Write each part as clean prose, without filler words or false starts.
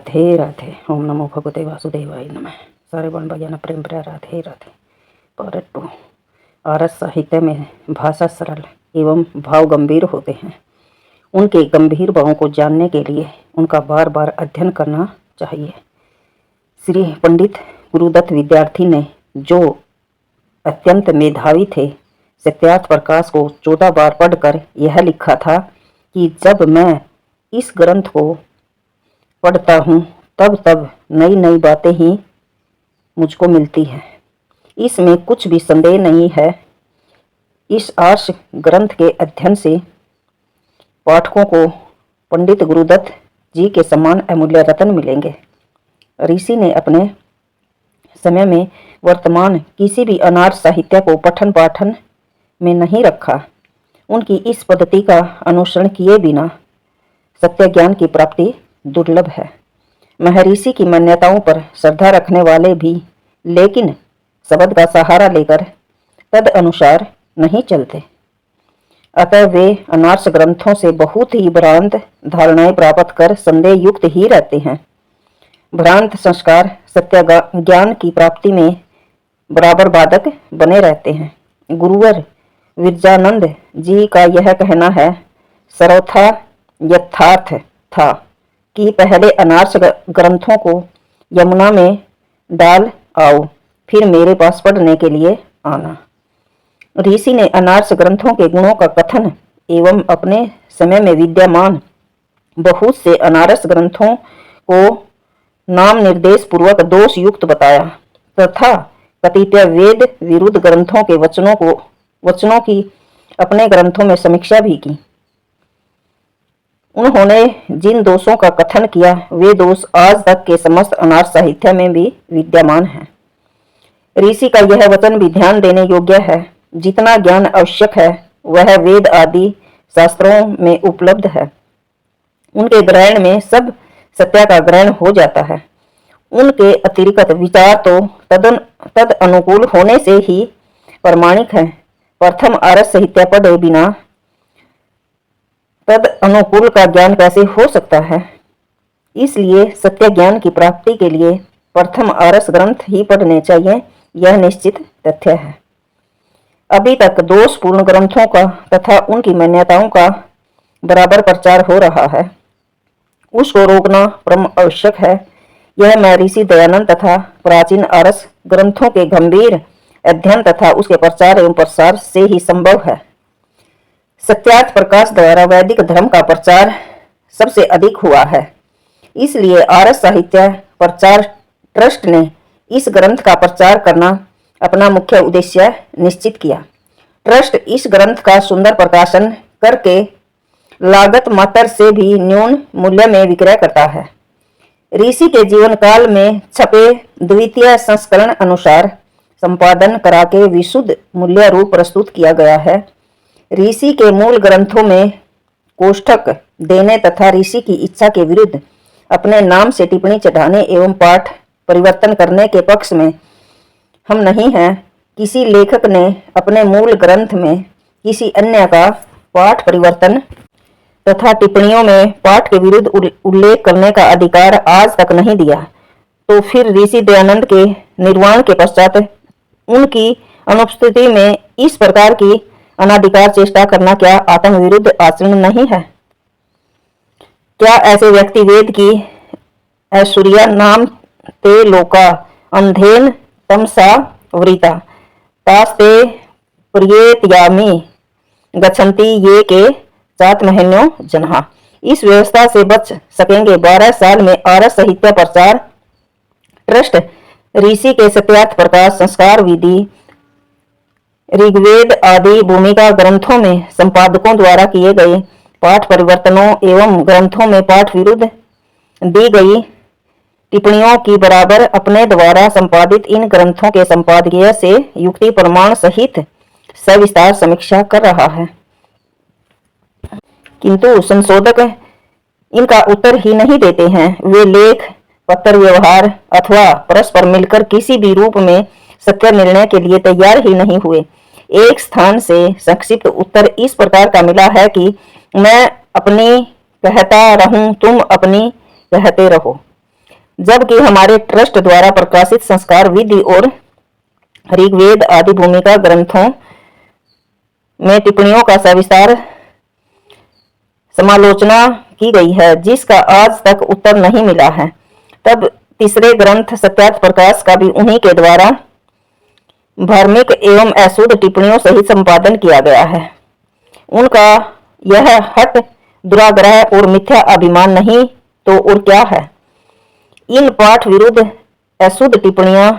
राधे राधे। ओम नमो भगवते वासुदेवाय नमः। सारे वन भजन प्रेम प्रिय राधे राधे। पार्ट 2। आरस साहित्य में भाषा सरल एवं भाव गंभीर होते हैं। उनके गंभीर भावों को जानने के लिए उनका बार बार अध्ययन करना चाहिए। श्री पंडित गुरुदत्त विद्यार्थी ने, जो अत्यंत मेधावी थे, सत्यार्थ प्रकाश को 14 बार पढ़कर यह लिखा था कि जब मैं इस ग्रंथ को पढ़ता हूँ तब तब नई नई बातें ही मुझको मिलती हैं। इसमें कुछ भी संदेह नहीं है। इस आर्ष ग्रंथ के अध्ययन से पाठकों को पंडित गुरुदत्त जी के समान अमूल्य रत्न मिलेंगे। ऋषि ने अपने समय में वर्तमान किसी भी अनार्ष साहित्य को पठन पाठन में नहीं रखा। उनकी इस पद्धति का अनुसरण किए बिना सत्य ज्ञान की प्राप्ति दुर्लभ है। महर्षि की मान्यताओं पर श्रद्धा रखने वाले भी लेकिन शब्द का सहारा लेकर तद अनुसार नहीं चलते। अतः वे अनार्ष ग्रंथों से बहुत ही भ्रांत धारणाएं प्राप्त कर संदेह युक्त ही रहते हैं। भ्रांत संस्कार सत्य ज्ञान की प्राप्ति में बराबर बाधक बने रहते हैं। गुरुवर विरजानंद जी का यह कहना है, सर्वथा यथार्थ था कि पहले अनार्ष ग्रंथों को यमुना में डाल आओ, फिर मेरे पास पढ़ने के लिए आना। ऋषि ने अनार्ष ग्रंथों के गुणों का कथन एवं अपने समय में विद्यमान बहुत से अनार्ष ग्रंथों को नाम निर्देश पूर्वक दोष युक्त बताया तथा कतिपय वेद विरुद्ध ग्रंथों के वचनों की अपने ग्रंथों में समीक्षा भी की। उन्होंने जिन दोषों का कथन किया वे दोष आज तक के समस्त अनार्ष साहित्य में भी विद्यमान हैं। ऋषि का यह वचन भी ध्यान देने योग्य है। जितना ज्ञान आवश्यक है वह वेद आदि शास्त्रों में उपलब्ध है। उनके ग्रहण में सब सत्य का ग्रहण हो जाता है। उनके अतिरिक्त विचार तो तद अनुकूल होने से ही प्रमाणिक है। प्रथम आर्ष साहित्य पढ़े बिना तद अनुकूल का ज्ञान कैसे हो सकता है। इसलिए सत्य ज्ञान की प्राप्ति के लिए प्रथम आर्ष ग्रंथ ही पढ़ने चाहिए, यह निश्चित तथ्य है। अभी तक दोषपूर्ण ग्रंथों का तथा उनकी मान्यताओं का बराबर प्रचार हो रहा है। उसको रोकना परम आवश्यक है। यह महर्षि दयानंद तथा प्राचीन आर्ष ग्रंथों के गंभीर अध्ययन तथा उसके प्रचार एवं प्रसार से ही संभव है। सत्यार्थ प्रकाश द्वारा वैदिक धर्म का प्रचार सबसे अधिक हुआ है। इसलिए आर्ष साहित्य प्रचार ट्रस्ट ने इस ग्रंथ का प्रचार करना अपना मुख्य उद्देश्य निश्चित किया। ट्रस्ट इस ग्रंथ का सुंदर प्रकाशन करके लागत मात्र से भी न्यून मूल्य में विक्रय करता है। ऋषि के जीवन काल में छपे द्वितीय संस्करण अनुसार संपादन करा के विशुद्ध मूल्य रूप प्रस्तुत किया गया है। ऋषि के मूल ग्रंथों में कोष्ठक देने तथा ऋषि की इच्छा के विरुद्ध अपने नाम से टिप्पणी चढ़ाने एवं पाठ परिवर्तन करने के पक्ष में हम नहीं हैं। किसी लेखक ने अपने मूल ग्रंथ में किसी अन्य का पाठ परिवर्तन तथा टिप्पणियों में पाठ के विरुद्ध उल्लेख करने का अधिकार आज तक नहीं दिया, तो फिर ऋषि दयानंद के निर्वाण के पश्चात उनकी अनुपस्थिति में इस प्रकार की अनाधिकार चेष्टा करना क्या आत्म विरुद्ध आचरण नहीं है। क्या ऐसे व्यक्ति वेद की ऐश्वर्या नाम ते लोका अंधेन तमसा वृता तास्ते प्रियेतयामी गच्छन्ति ये के चात्महन्यो जनहा। इस व्यवस्था से बच सकेंगे। 12 साल में आर्ष साहित्य प्रचार ट्रस्ट ऋषि के सत्यार्थ प्रकाश संस्कार विधि ऋग्वेद आदि भूमिका ग्रंथों में संपादकों द्वारा किए गए पाठ परिवर्तनों एवं ग्रंथों में पाठ विरुद्ध दी गई टिप्पणियों की बराबर अपने द्वारा संपादित इन ग्रंथों के संपादकीय से युक्ति प्रमाण सहित सविस्तार समीक्षा कर रहा है। किंतु संशोधक इनका उत्तर ही नहीं देते हैं। वे लेख पत्र व्यवहार अथवा परस्पर मिलकर किसी भी रूप में सत्य निर्णय के लिए तैयार ही नहीं हुए। एक स्थान से संक्षिप्त उत्तर इस प्रकार का मिला है कि मैं अपनी कहता रहूं, तुम अपनी कहते रहो। जबकि हमारे ट्रस्ट द्वारा प्रकाशित संस्कार विधि और ऋग्वेद आदि भूमिका ग्रंथों में टिप्पणियों का सविस्तार समालोचना की गई है, जिसका आज तक उत्तर नहीं मिला है। तब तीसरे ग्रंथ सत्यार्थ प्रकाश का भी उन्हीं के द्वारा धार्मिक एवं अशुद्ध टिप्पणियों सहित संपादन किया गया है। उनका यह हट, दुराग्रह और मिथ्या अभिमान नहीं तो और क्या है। इन पाठ विरुद्ध अशुद्ध टिप्पणियां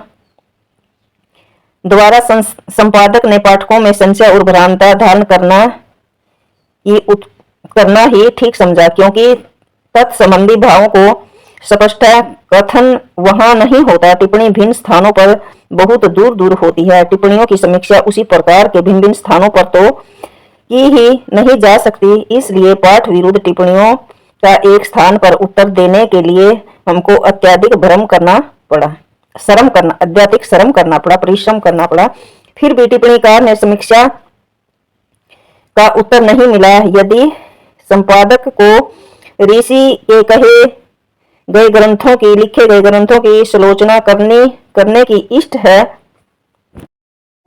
द्वारा संपादक ने पाठकों में संशय और भ्रांता धारण करना ही ठीक समझा, क्योंकि तत्संबंधी भावों को स्पष्ट कथन वहां नहीं होता। टिप्पणी भिन्न स्थानों पर बहुत दूर दूर होती है। टिप्पणियों की समीक्षा उसी प्रकार के भिन्न भिन्न स्थानों पर तो की ही नहीं जा सकती। इसलिए पाठ विरुद्ध टिप्पणियों का एक स्थान पर उत्तर देने के लिए हमको अत्यधिक श्रम करना पड़ा, परिश्रम करना पड़ा। फिर भी टिप्पणीकार ने समीक्षा का उत्तर नहीं मिला। यदि संपादक को ऋषि के लिखे गए ग्रंथों की आलोचना करने की इष्ट है,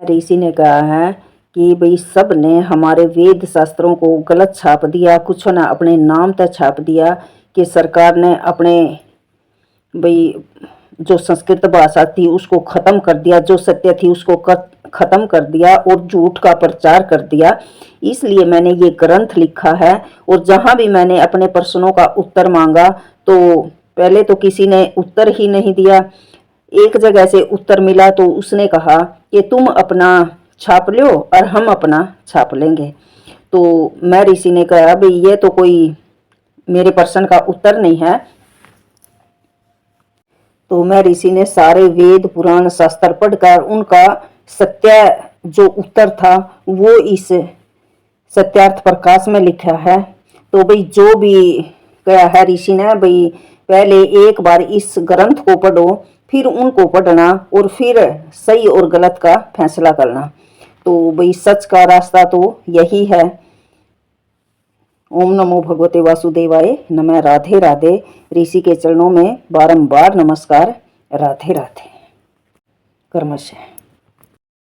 ऋषि ने कहा है कि भाई सब ने हमारे वेद शास्त्रों को गलत छाप दिया, कुछ ने अपने नाम तक छाप दिया कि सरकार ने अपने भाई जो संस्कृत भाषा थी उसको खत्म कर दिया, जो सत्य थी उसको खत्म कर दिया और झूठ का प्रचार कर दिया। इसलिए मैंने ये ग्रंथ लिखा है। और जहां भी मैंने अपने प्रश्नों का उत्तर मांगा तो पहले तो किसी ने उत्तर ही नहीं दिया। एक जगह से उत्तर मिला तो उसने कहा कि तुम अपना छाप लो और हम अपना छाप लेंगे। तो मैं ऋषि ने कहा भाई ये तो कोई मेरे प्रश्न का उत्तर नहीं है। तो मैं ऋषि ने सारे वेद पुराण शास्त्र पढ़कर उनका सत्य जो उत्तर था वो इस सत्यार्थ प्रकाश में लिखा है। तो भाई जो भी कहा है ऋषि ने, भाई पहले एक बार इस ग्रंथ को पढ़ो, फिर उनको पढ़ना और फिर सही और गलत का फैसला करना। तो भाई सच का रास्ता तो यही है। ओम नमो भगवते वासुदेवाय नमः। राधे राधे। ऋषि के चरणों में बारंबार नमस्कार। राधे राधे। कर्मश।